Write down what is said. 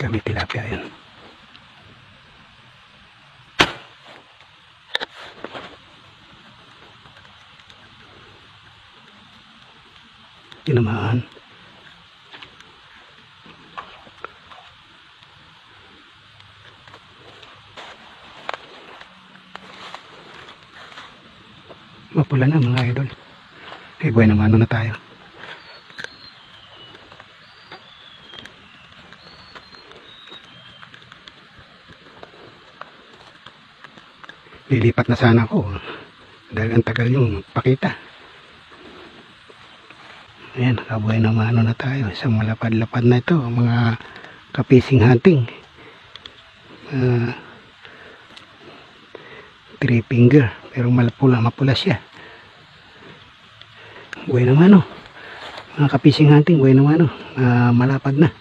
Kami tilapia yun. Tinamaan. Mapula na mga idol. Ay buhay naman na tayo. Lilipat na sana ako dahil ang tagal yung pakita. Ayan, nakabuhay naman na tayo. Isang malapad-lapad na ito, mga kapising hunting. 3 finger, pero mapula siya. Buhay naman, mga kapising hunting, buhay naman, malapad na.